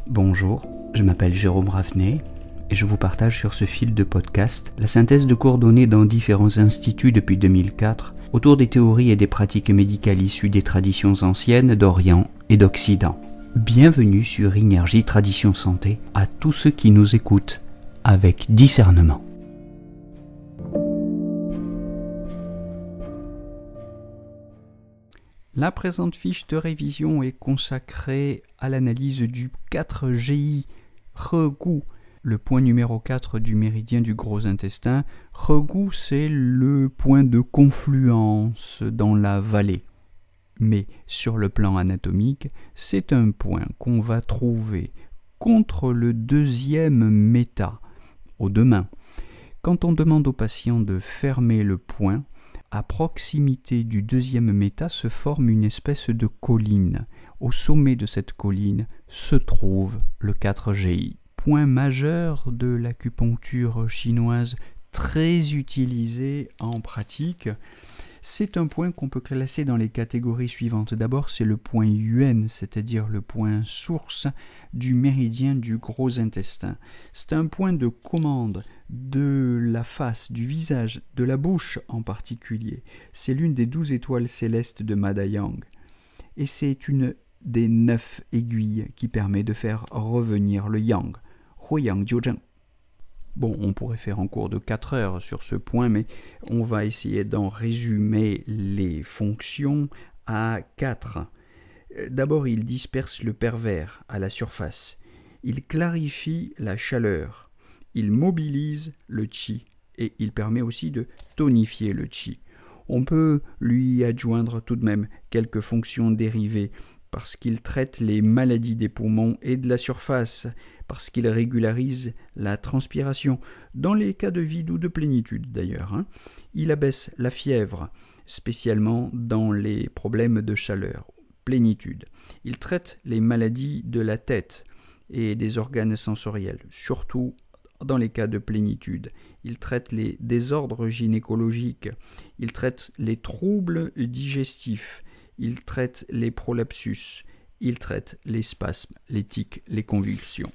Bonjour, je m'appelle Jérôme Ravenet et je vous partage sur ce fil de podcast la synthèse de cours donnés dans différents instituts depuis 2004 autour des théories et des pratiques médicales issues des traditions anciennes d'Orient et d'Occident. Bienvenue sur Énergie Tradition Santé à tous ceux qui nous écoutent avec discernement. La présente fiche de révision est consacrée à l'analyse du 4GI Regu, le point numéro 4 du méridien du gros intestin. Regu, c'est le point de confluence dans la vallée. Mais sur le plan anatomique, c'est un point qu'on va trouver contre le deuxième méta, aux deux mains. Quand on demande au patient de fermer le point, à proximité du deuxième méta se forme une espèce de colline. Au sommet de cette colline se trouve le 4GI. Point majeur de l'acupuncture chinoise, très utilisé en pratique. C'est un point qu'on peut classer dans les catégories suivantes. D'abord, c'est le point Yuan, c'est-à-dire le point source du méridien du gros intestin. C'est un point de commande de la face, du visage, de la bouche en particulier. C'est l'une des 12 étoiles célestes de Madayang. Et c'est une des 9 aiguilles qui permet de faire revenir le yang. Huiyang Jiuzheng. Bon, on pourrait faire un cours de 4 heures sur ce point, mais on va essayer d'en résumer les fonctions à 4. D'abord, il disperse le pervers à la surface. Il clarifie la chaleur. Il mobilise le qi et il permet aussi de tonifier le qi. On peut lui adjoindre tout de même quelques fonctions dérivées parce qu'il traite les maladies des poumons et de la surface, parce qu'il régularise la transpiration, dans les cas de vide ou de plénitude d'ailleurs. Il abaisse la fièvre, spécialement dans les problèmes de chaleur, plénitude. Il traite les maladies de la tête et des organes sensoriels, surtout dans les cas de plénitude. Il traite les désordres gynécologiques, il traite les troubles digestifs, il traite les prolapsus, il traite les spasmes, les tics, les convulsions.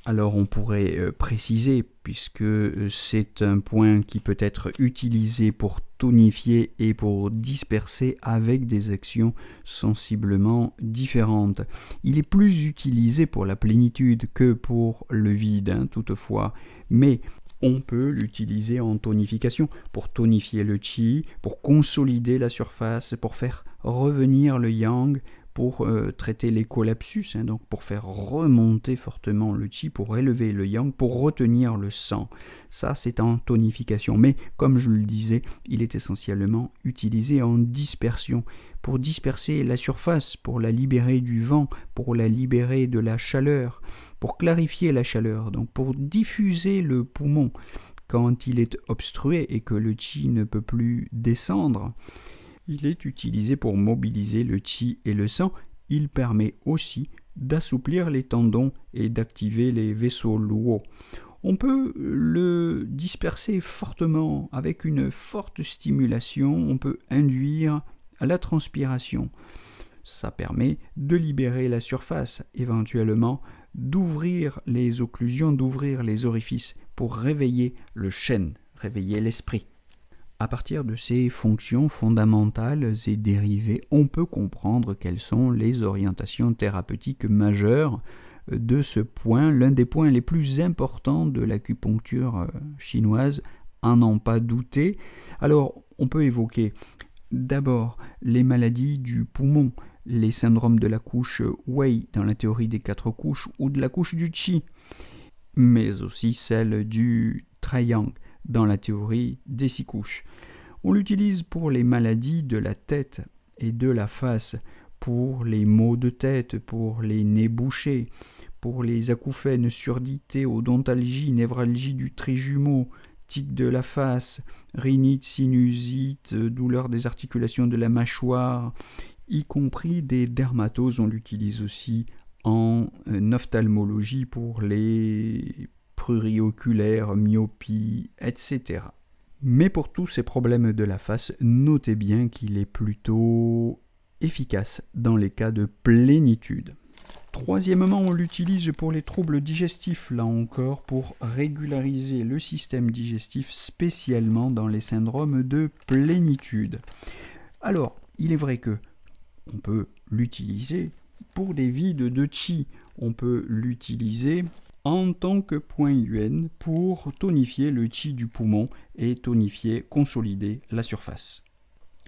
Alors on pourrait préciser, puisque c'est un point qui peut être utilisé pour tonifier et pour disperser avec des actions sensiblement différentes. Il est plus utilisé pour la plénitude que pour le vide, toutefois, mais on peut l'utiliser en tonification, pour tonifier le qi, pour consolider la surface, pour faire revenir le yang, pour traiter les collapsus, donc pour faire remonter fortement le qi, pour élever le yang, pour retenir le sang. Ça, c'est en tonification. Mais, comme je le disais, il est essentiellement utilisé en dispersion, pour disperser la surface, pour la libérer du vent, pour la libérer de la chaleur, pour clarifier la chaleur, donc pour diffuser le poumon quand il est obstrué et que le qi ne peut plus descendre. Il est utilisé pour mobiliser le qi et le sang. Il permet aussi d'assouplir les tendons et d'activer les vaisseaux luo. On peut le disperser fortement avec une forte stimulation. On peut induire la transpiration. Ça permet de libérer la surface, éventuellement d'ouvrir les occlusions, d'ouvrir les orifices pour réveiller le shen, réveiller l'esprit. À partir de ces fonctions fondamentales et dérivées, on peut comprendre quelles sont les orientations thérapeutiques majeures de ce point, l'un des points les plus importants de l'acupuncture chinoise, à n'en pas douter. Alors, on peut évoquer d'abord les maladies du poumon, les syndromes de la couche Wei dans la théorie des 4 couches ou de la couche du Qi, mais aussi celle du Taiyang dans la théorie des 6 couches. On l'utilise pour les maladies de la tête et de la face, pour les maux de tête, pour les nez bouchés, pour les acouphènes, surdité, odontalgie, névralgie du trijumeau, tic de la face, rhinite, sinusite, douleur des articulations de la mâchoire, y compris des dermatoses. On l'utilise aussi en ophtalmologie pour les plurioculaires, myopie, etc. Mais pour tous ces problèmes de la face, notez bien qu'il est plutôt efficace dans les cas de plénitude. Troisièmement, on l'utilise pour les troubles digestifs, là encore, pour régulariser le système digestif, spécialement dans les syndromes de plénitude. Alors, il est vrai que on peut l'utiliser pour des vides de qi. On peut l'utiliser en tant que point yuen pour tonifier le qi du poumon et tonifier, consolider la surface.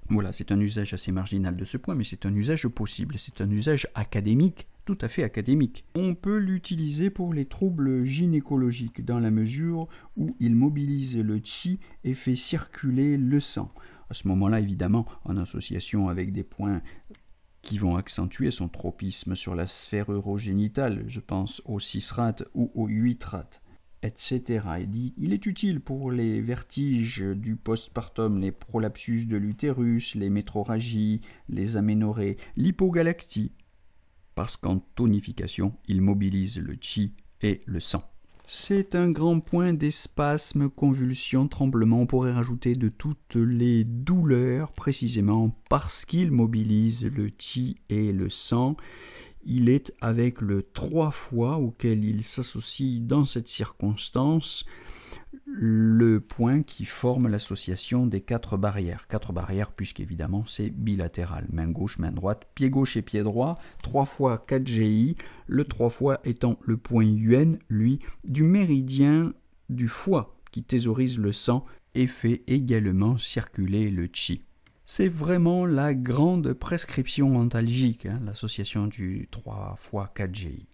Voilà, c'est un usage assez marginal de ce point, mais c'est un usage possible, c'est un usage académique, tout à fait académique. On peut l'utiliser pour les troubles gynécologiques, dans la mesure où il mobilise le qi et fait circuler le sang. À ce moment-là, évidemment, en association avec des points qui vont accentuer son tropisme sur la sphère urogénitale, je pense au 6 rat ou au 8 rat, etc. Il est utile pour les vertiges du postpartum, les prolapsus de l'utérus, les métrorragies, les aménorrhées, l'hypogalactie, parce qu'en tonification, il mobilise le qi et le sang. C'est un grand point des spasmes, convulsions, tremblements. On pourrait rajouter de toutes les douleurs, précisément parce qu'il mobilise le qi et le sang. Il est avec le 3 fois auquel il s'associe dans cette circonstance le point qui forme l'association des 4 barrières. 4 barrières puisqu'évidemment c'est bilatéral. Main gauche, main droite, pied gauche et pied droit. 3 fois 4 GI. Le 3 fois étant le point yuen, lui, du méridien du foie qui thésaurise le sang et fait également circuler le qi. C'est vraiment la grande prescription antalgique, l'association du 3 fois 4 GI.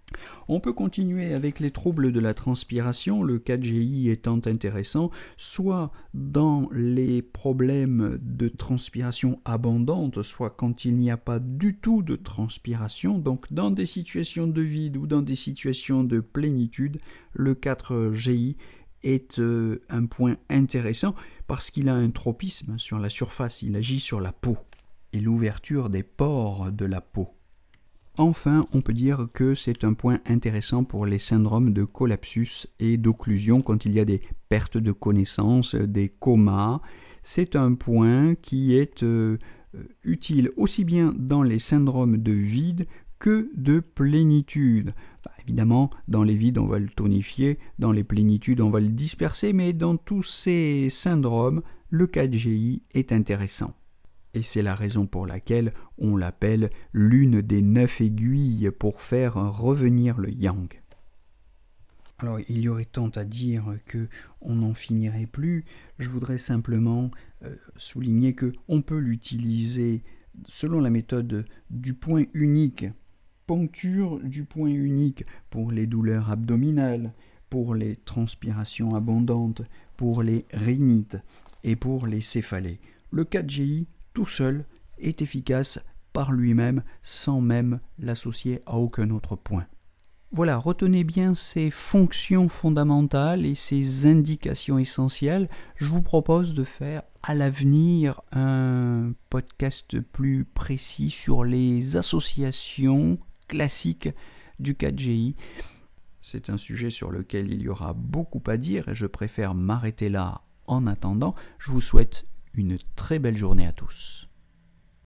On peut continuer avec les troubles de la transpiration, le 4 GI étant intéressant, soit dans les problèmes de transpiration abondante, soit quand il n'y a pas du tout de transpiration, donc dans des situations de vide ou dans des situations de plénitude, le 4 GI est un point intéressant parce qu'il a un tropisme sur la surface, il agit sur la peau et l'ouverture des pores de la peau. Enfin, on peut dire que c'est un point intéressant pour les syndromes de collapsus et d'occlusion quand il y a des pertes de connaissance, des comas. C'est un point qui est utile aussi bien dans les syndromes de vide que de plénitude. Évidemment, dans les vides, on va le tonifier, dans les plénitudes, on va le disperser, mais dans tous ces syndromes, le 4GI est intéressant. Et c'est la raison pour laquelle on l'appelle l'une des 9 aiguilles pour faire revenir le yang. Alors, il y aurait tant à dire qu'on n'en finirait plus. Je voudrais simplement souligner qu'on peut l'utiliser selon la méthode du point unique. Poncture du point unique pour les douleurs abdominales, pour les transpirations abondantes, pour les rhinites et pour les céphalées. Le 4GI, tout seul, est efficace par lui-même sans même l'associer à aucun autre point. Voilà, retenez bien ces fonctions fondamentales et ces indications essentielles. Je vous propose de faire à l'avenir un podcast plus précis sur les associations classique du 4GI. C'est un sujet sur lequel il y aura beaucoup à dire et je préfère m'arrêter là en attendant. Je vous souhaite une très belle journée à tous.